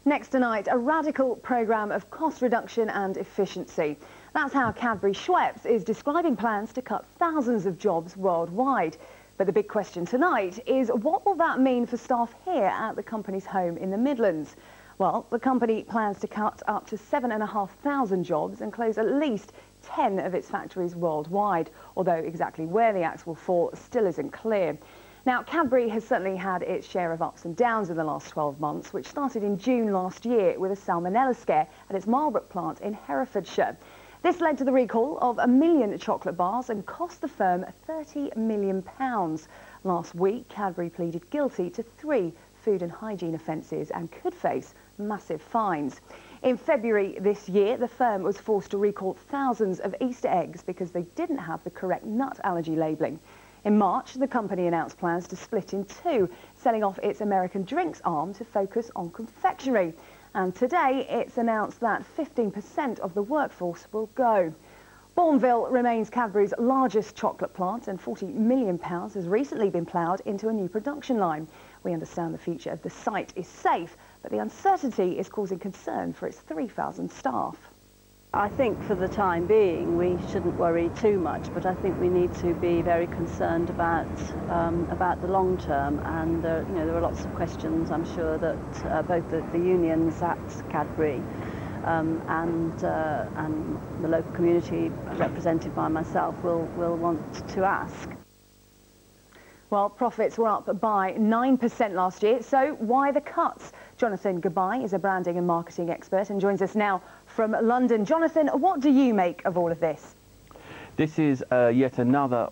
Next tonight, a radical programme of cost reduction and efficiency. That's how Cadbury Schweppes is describing plans to cut thousands of jobs worldwide. But the big question tonight is, what will that mean for staff here at the company's home in the Midlands? Well, the company plans to cut up to 7,500 jobs and close at least 10 of its factories worldwide, although exactly where the axe will fall still isn't clear. Now, Cadbury has certainly had its share of ups and downs in the last 12 months, which started in June last year with a salmonella scare at its Marlborough plant in Herefordshire. This led to the recall of 1 million chocolate bars and cost the firm £30 million. Last week, Cadbury pleaded guilty to 3 food and hygiene offences and could face massive fines. In February this year, the firm was forced to recall thousands of Easter eggs because they didn't have the correct nut allergy labelling. In March, the company announced plans to split in 2, selling off its American drinks arm to focus on confectionery. And today, it's announced that 15% of the workforce will go. Bourneville remains Cadbury's largest chocolate plant, and £40 million has recently been ploughed into a new production line. We understand the future of the site is safe, but the uncertainty is causing concern for its 3,000 staff. I think for the time being we shouldn't worry too much, but I think we need to be very concerned about the long term, and there are lots of questions I'm sure that both the unions at Cadbury and the local community represented by myself will want to ask. Well, profits were up by 9% last year, so why the cuts? Jonathan Gabay is a branding and marketing expert and joins us now from London. Jonathan, what do you make of all of this? This is yet another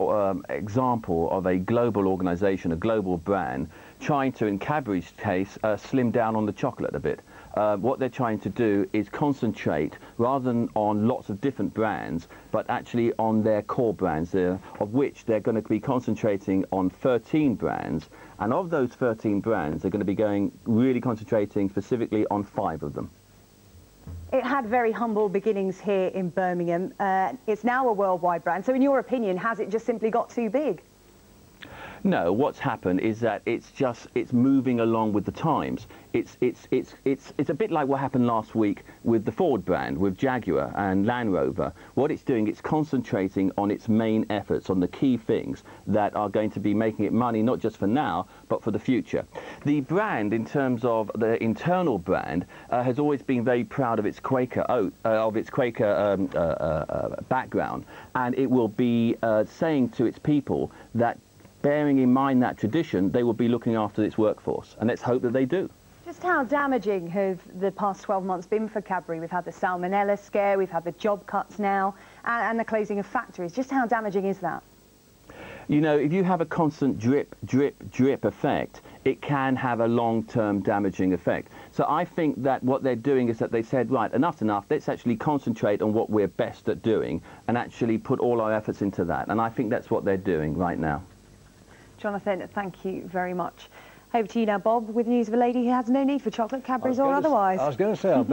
example of a global organisation, a global brand, trying to, in Cadbury's case, slim down on the chocolate a bit. What they're trying to do is concentrate, rather than on lots of different brands, but actually on their core brands, of which they're going to be concentrating on 13 brands. And of those 13 brands, they're going to be really concentrating specifically on 5 of them. It had very humble beginnings here in Birmingham. It's now a worldwide brand. So in your opinion, has it just simply got too big? No, what's happened is that it's moving along with the times. It's a bit like what happened last week with the Ford brand, with Jaguar and Land Rover. What it's doing, it's concentrating on its main efforts, on the key things that are going to be making it money, not just for now, but for the future. The brand, in terms of the internal brand, has always been very proud of its Quaker background, and it will be saying to its people that, bearing in mind that tradition, they will be looking after its workforce, and let's hope that they do. Just how damaging have the past 12 months been for Cadbury? We've had the salmonella scare, we've had the job cuts now, and the closing of factories. Just how damaging is that? You know, if you have a constant drip, drip, drip effect, it can have a long-term damaging effect. So I think that what they're doing is that they said, right, enough's enough, let's actually concentrate on what we're best at doing and actually put all our efforts into that. And I think that's what they're doing right now. Jonathan, thank you very much. Over to you now, Bob, with news of a lady who has no need for chocolate, Cadbury's or otherwise. I was going to say, I bet